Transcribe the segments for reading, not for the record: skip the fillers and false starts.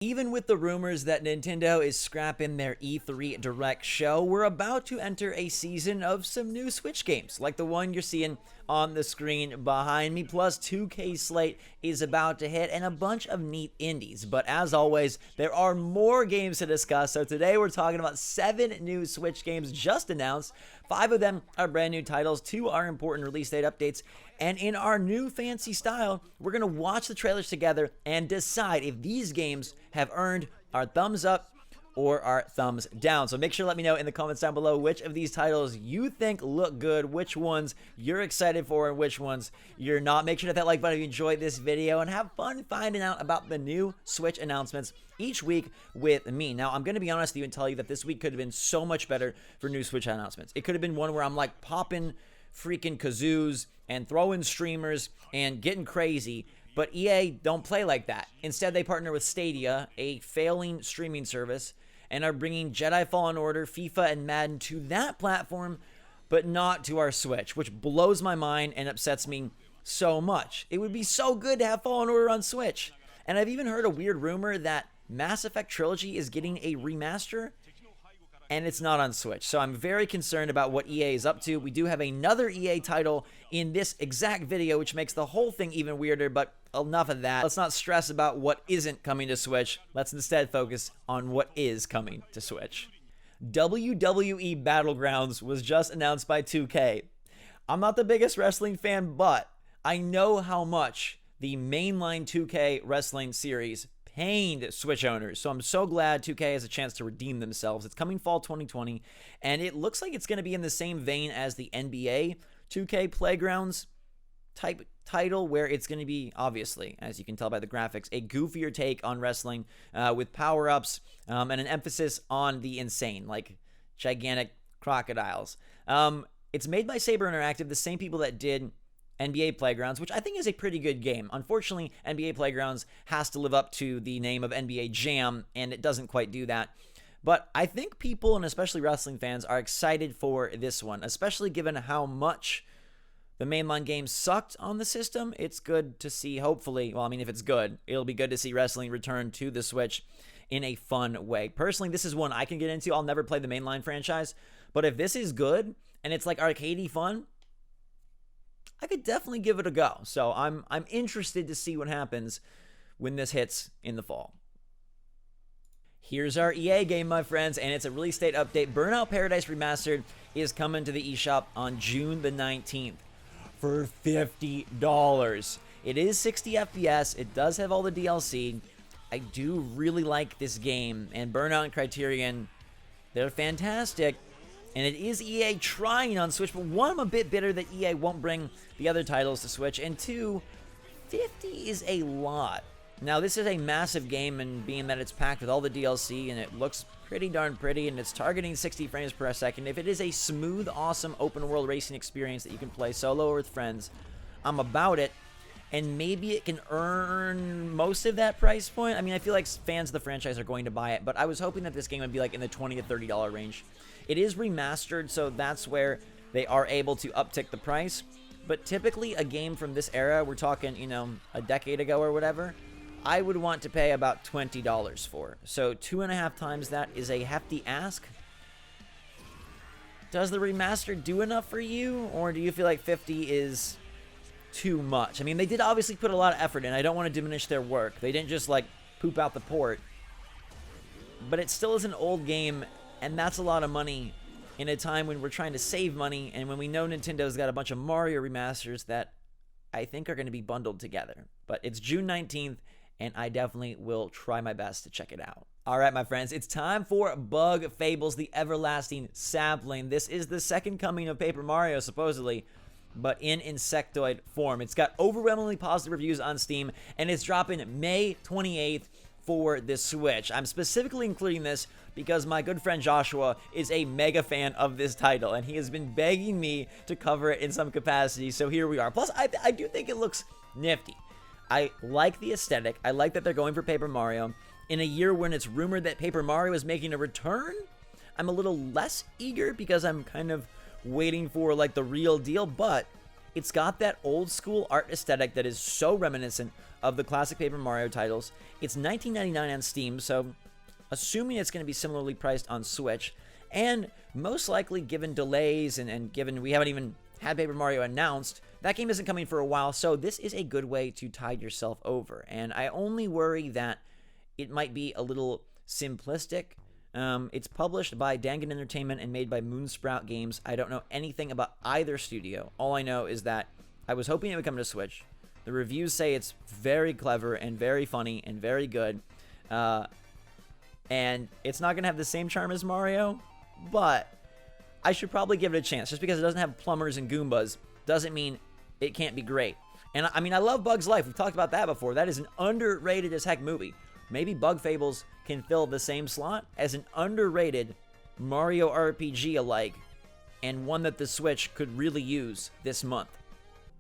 Even with the rumors that Nintendo is scrapping their E3 Direct show, we're about to enter a season of some new Switch games, like the one you're seeing on the screen behind me. Plus, 2K slate is about to hit, and a bunch of neat indies. But as always, there are more games to discuss, so today we're talking about 7 new Switch games just announced. 5 of them are brand new titles, 2 are important release date updates, and in our new fancy style, we're going to watch the trailers together and decide if these games have earned our thumbs up or our thumbs down. So make sure to let me know in the comments down below which of these titles you think look good, which ones you're excited for, and which ones you're not. Make sure to hit that like button if you enjoyed this video, and have fun finding out about the new Switch announcements each week with me. Now, I'm going to be honest with you and tell you that this week could have been so much better for new Switch announcements. It could have been one where I'm like popping freaking kazoos and throwing streamers and getting crazy, but EA don't play like that. Instead, they partner with Stadia, a failing streaming service, and are bringing Jedi Fallen Order, FIFA, and Madden to that platform, but not to our Switch, which blows my mind and upsets me so much. It would be so good to have Fallen Order on Switch. And I've even heard a weird rumor that Mass Effect Trilogy is getting a remaster, and it's not on Switch. So I'm very concerned about what EA is up to. We do have another EA title in this exact video, which makes the whole thing even weirder, but enough of that. Let's not stress about what isn't coming to Switch. Let's instead focus on what is coming to Switch. WWE Battlegrounds was just announced by 2K. I'm not the biggest wrestling fan, but I know how much the mainline 2K wrestling series pained Switch owners, so I'm so glad 2K has a chance to redeem themselves. It's coming fall 2020, and it looks like it's going to be in the same vein as the NBA 2K Playgrounds type title, where it's going to be, obviously, as you can tell by the graphics, a goofier take on wrestling with power-ups and an emphasis on the insane, like gigantic crocodiles. It's made by Saber Interactive, the same people that did NBA Playgrounds, which I think is a pretty good game. Unfortunately, NBA Playgrounds has to live up to the name of NBA Jam, and it doesn't quite do that. But I think people, and especially wrestling fans, are excited for this one, especially given how much the mainline game sucked on the system. It's good to see, hopefully, well, I mean, if it's good, it'll be good to see wrestling return to the Switch in a fun way. Personally, this is one I can get into. I'll never play the mainline franchise, but if this is good, and it's like arcadey fun, I could definitely give it a go. So I'm interested to see what happens when this hits in the fall. Here's our EA game, my friends, and it's a release date update. Burnout Paradise Remastered is coming to the eShop on June the 19th for $50. It is 60 FPS. It does have all the DLC. I do really like this game, and Burnout and Criterion, they're fantastic. And it is EA trying on Switch, but one, I'm a bit bitter that EA won't bring the other titles to Switch, and 2, 50 is a lot. Now, this is a massive game, and being that it's packed with all the DLC, and it looks pretty darn pretty, and it's targeting 60 frames per second, if it is a smooth, awesome open-world racing experience that you can play solo or with friends, I'm about it. And maybe it can earn most of that price point. I mean, I feel like fans of the franchise are going to buy it, but I was hoping that this game would be like in the $20 to $30 range. It is remastered, so that's where they are able to uptick the price. But typically, a game from this era, we're talking, you know, a decade ago or whatever, I would want to pay about $20 for. So 2.5 times that is a hefty ask. Does the remaster do enough for you, or do you feel like 50 is too much? I mean, they did obviously put a lot of effort in. I don't want to diminish their work. They didn't just like poop out the port. But it still is an old game, and that's a lot of money in a time when we're trying to save money, and when we know Nintendo's got a bunch of Mario remasters that I think are going to be bundled together. But it's June 19th, and I definitely will try my best to check it out. All right, my friends, it's time for Bug Fables, the Everlasting Sapling. This is the second coming of Paper Mario, supposedly, but in insectoid form. It's got overwhelmingly positive reviews on Steam, and it's dropping May 28th for the Switch. I'm specifically including this because my good friend Joshua is a mega fan of this title, and he has been begging me to cover it in some capacity, so here we are. Plus, I do think it looks nifty. I like the aesthetic. I like that they're going for Paper Mario. In a year when it's rumored that Paper Mario is making a return, I'm a little less eager because I'm kind of waiting for like the real deal, but It's got that old school art aesthetic that is so reminiscent of the classic Paper Mario titles. It's $19.99 on Steam, so assuming it's going to be similarly priced on Switch, and most likely given delays and given we haven't even had Paper Mario announced, that game isn't coming for a while, so this is a good way to tide yourself over. And I only worry that it might be a little simplistic. It's published by Dangan Entertainment and made by Moonsprout Games. I don't know anything about either studio. All I know is that I was hoping it would come to Switch. The reviews say it's very clever and very funny and very good. And it's not going to have the same charm as Mario, but I should probably give it a chance. Just because it doesn't have plumbers and Goombas doesn't mean it can't be great. And I mean, I love Bug's Life. We've talked about that before. That is an underrated as heck movie. Maybe Bug Fables can fill the same slot as an underrated Mario RPG alike, and one that the Switch could really use this month.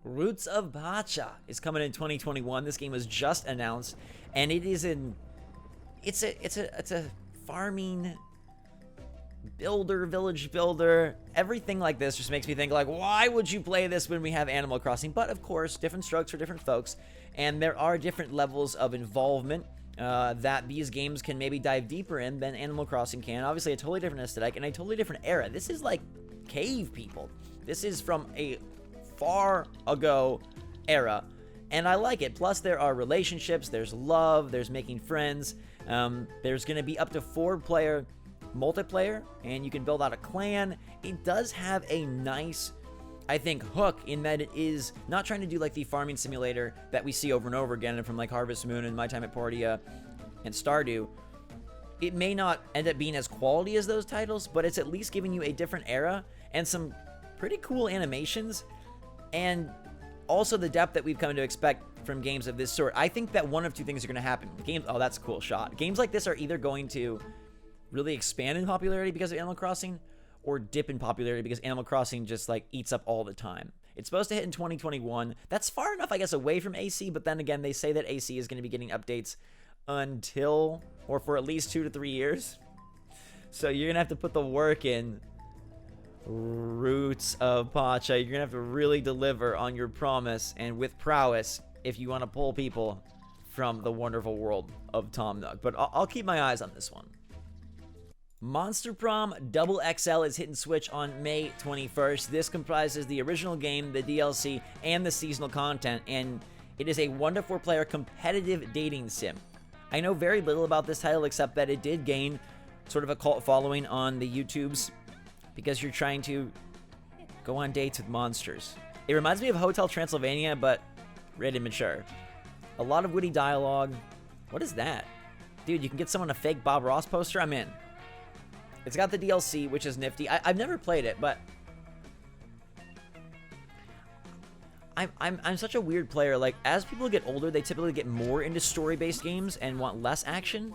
Roots of Pacha is coming in 2021. This game was just announced, and it is it's a farming builder, village builder. Everything like this just makes me think, like, why would you play this when we have Animal Crossing? But of course, different strokes for different folks, and there are different levels of involvement that these games can maybe dive deeper in than Animal Crossing can. Obviously, a totally different aesthetic and a totally different era. This is like cave people. This is from a far ago era, and I like it. Plus, there are relationships, there's love, there's making friends. There's going to be up to 4-player multiplayer, and you can build out a clan. It does have a nice, I think, hook in that it is not trying to do like the farming simulator that we see over and over again from like Harvest Moon and My Time at Portia and Stardew. It may not end up being as quality as those titles, but it's at least giving you a different era and some pretty cool animations, and also the depth that we've come to expect from games of this sort. I think that one of two things are going to happen. Oh, that's a cool shot. Games like this are either going to really expand in popularity because of Animal Crossing, or dip in popularity because Animal Crossing just like eats up all the time. It's supposed to hit in 2021. That's far enough, I guess, away from AC, but then again, they say that AC is going to be getting updates until, or for at least 2 to 3 years. So you're going to have to put the work in. Roots of Pacha. You're going to have to really deliver on your promise and with prowess if you want to pull people from the wonderful world of Tom Nook. But I'll keep my eyes on this one. Monster Prom Double XL is hitting Switch on May 21st. This comprises the original game, the DLC, and the seasonal content, and it is a 1-to-4-player competitive dating sim. I know very little about this title except that it did gain sort of a cult following on the YouTubes because you're trying to go on dates with monsters. It reminds me of Hotel Transylvania, but rated mature. A lot of witty dialogue. What is that? Dude, you can get someone a fake Bob Ross poster? I'm in. It's got the DLC, which is nifty. I've never played it, but I'm such a weird player. Like, as people get older, they typically get more into story-based games and want less action.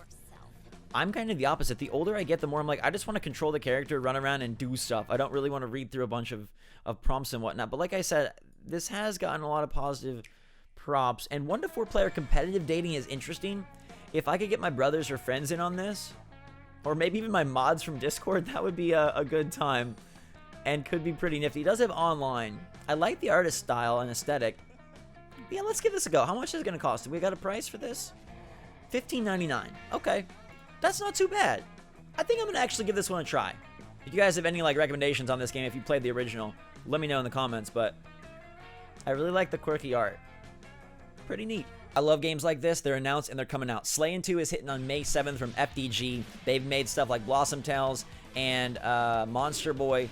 I'm kind of the opposite. The older I get, the more I'm like, I just want to control the character, run around, and do stuff. I don't really want to read through a bunch of prompts and whatnot. But like I said, this has gotten a lot of positive props. And 1-to-4-player competitive dating is interesting. If I could get my brothers or friends in on this, or maybe even my mods from Discord, that would be a good time and could be pretty nifty. It does have online. I like the artist style and aesthetic. Yeah, let's give this a go. How much is it going to cost? Have we got a price for this? $15.99. Okay. That's not too bad. I think I'm going to actually give this one a try. If you guys have any like recommendations on this game, if you played the original, let me know in the comments, but I really like the quirky art. Pretty neat. I love games like this. They're announced and they're coming out. Slayin' 2 is hitting on May 7th from FDG. They've made stuff like Blossom Tales and Monster Boy.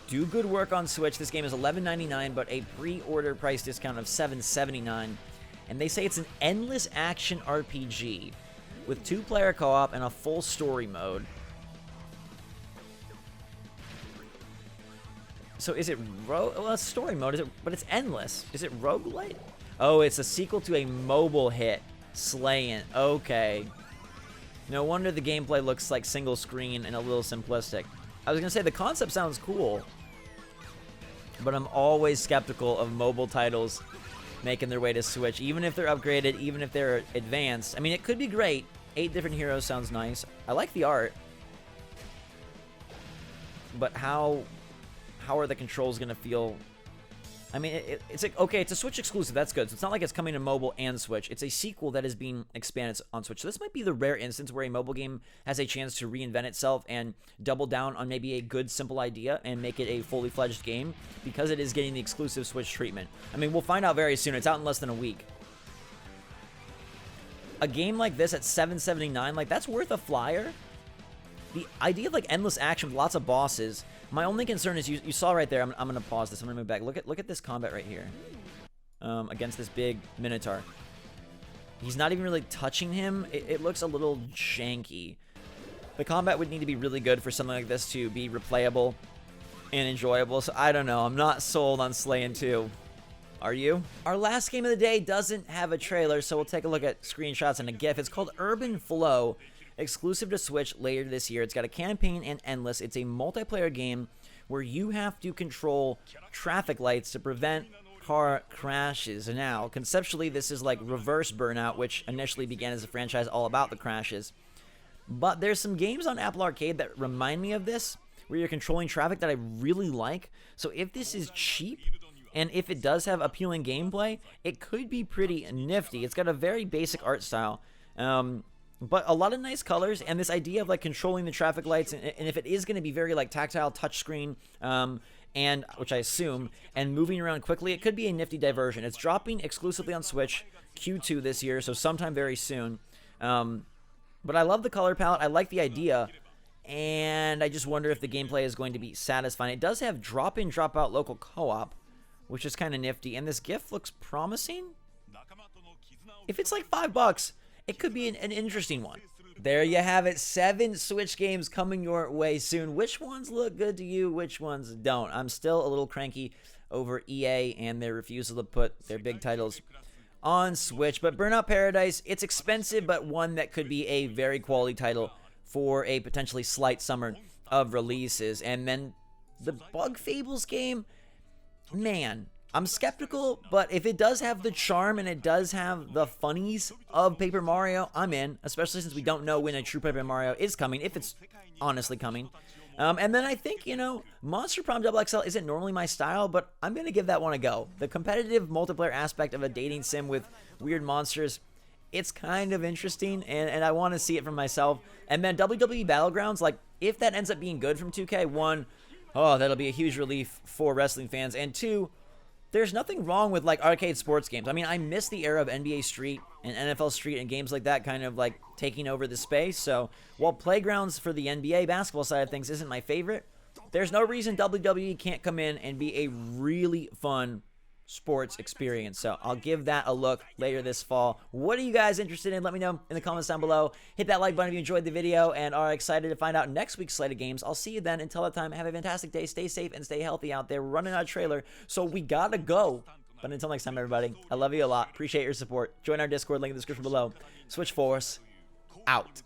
Do good work on Switch. This game is $11.99, but a pre-order price discount of $7.79. And they say it's an endless action RPG with 2-player co-op and a full story mode. So is it well, it's story mode, is it? But it's endless. Is it roguelite? Oh, it's a sequel to a mobile hit, Slayin'. Okay. No wonder the gameplay looks like single screen and a little simplistic. I was gonna say the concept sounds cool, but I'm always skeptical of mobile titles making their way to Switch, even if they're upgraded, even if they're advanced. I mean, it could be great. 8 different heroes sounds nice. I like the art, but how are the controls gonna feel I mean, it's like, okay, it's a Switch exclusive. That's good. So it's not like it's coming to mobile and Switch. It's a sequel that is being expanded on Switch. So this might be the rare instance where a mobile game has a chance to reinvent itself and double down on maybe a good, simple idea and make it a fully fledged game because it is getting the exclusive Switch treatment. I mean, we'll find out very soon. It's out in less than a week. A game like this at $7.79, like, that's worth a flyer. The idea of, like, endless action with lots of bosses. My only concern is you saw right there. I'm gonna pause this. I'm gonna move back. Look at this combat right here. Against this big Minotaur. He's not even really touching him. It looks a little janky. The combat would need to be really good for something like this to be replayable and enjoyable. So I don't know. I'm not sold on Slayin' 2. Are you? Our last game of the day doesn't have a trailer, so we'll take a look at screenshots and a GIF. It's called Urban Flow, exclusive to Switch later this year. It's got a campaign and endless. It's a multiplayer game where you have to control traffic lights to prevent car crashes. Now, conceptually, this is like reverse Burnout, which initially began as a franchise all about the crashes. But there's some games on Apple Arcade that remind me of this, where you're controlling traffic that I really like. So if this is cheap, and if it does have appealing gameplay, it could be pretty nifty. It's got a very basic art style, but a lot of nice colors, and this idea of like controlling the traffic lights, and if it is going to be very like tactile touchscreen, and which I assume, and moving around quickly, it could be a nifty diversion. It's dropping exclusively on Switch Q2 this year, so sometime very soon. But I love the color palette. I like the idea. And I just wonder if the gameplay is going to be satisfying. It does have drop-in, drop-out local co-op, which is kind of nifty. And this GIF looks promising. If it's like $5, it could be an interesting one. There you have it. 7 Switch games coming your way soon. Which ones look good to you? Which ones don't? I'm still a little cranky over EA and their refusal to put their big titles on Switch. But Burnout Paradise, it's expensive, but one that could be a very quality title for a potentially slight summer of releases. And then the Bug Fables game, man, I'm skeptical, but if it does have the charm and it does have the funnies of Paper Mario, I'm in, especially since we don't know when a true Paper Mario is coming, if it's honestly coming. And then I think, you know, Monster Prom XXL isn't normally my style, but I'm going to give that one a go. The competitive multiplayer aspect of a dating sim with weird monsters, it's kind of interesting, and I want to see it for myself. And then WWE Battlegrounds, like, if that ends up being good from 2K, one, oh, that'll be a huge relief for wrestling fans, and two, there's nothing wrong with, like, arcade sports games. I mean, I miss the era of NBA Street and NFL Street and games like that kind of, like, taking over the space. So while Playgrounds for the NBA basketball side of things isn't my favorite, there's no reason WWE can't come in and be a really fun sports experience. So I'll give that a look later this fall. What are you guys interested in? Let me know in the comments down below. Hit that like button if you enjoyed the video and are excited to find out next week's slate of games. I'll see you then. Until that time, have a fantastic day. Stay safe and stay healthy out there. We're running out of trailer, so we gotta go. But until next time, everybody, I love you a lot. Appreciate your support. Join our Discord, link in the description below. SwitchForce, out.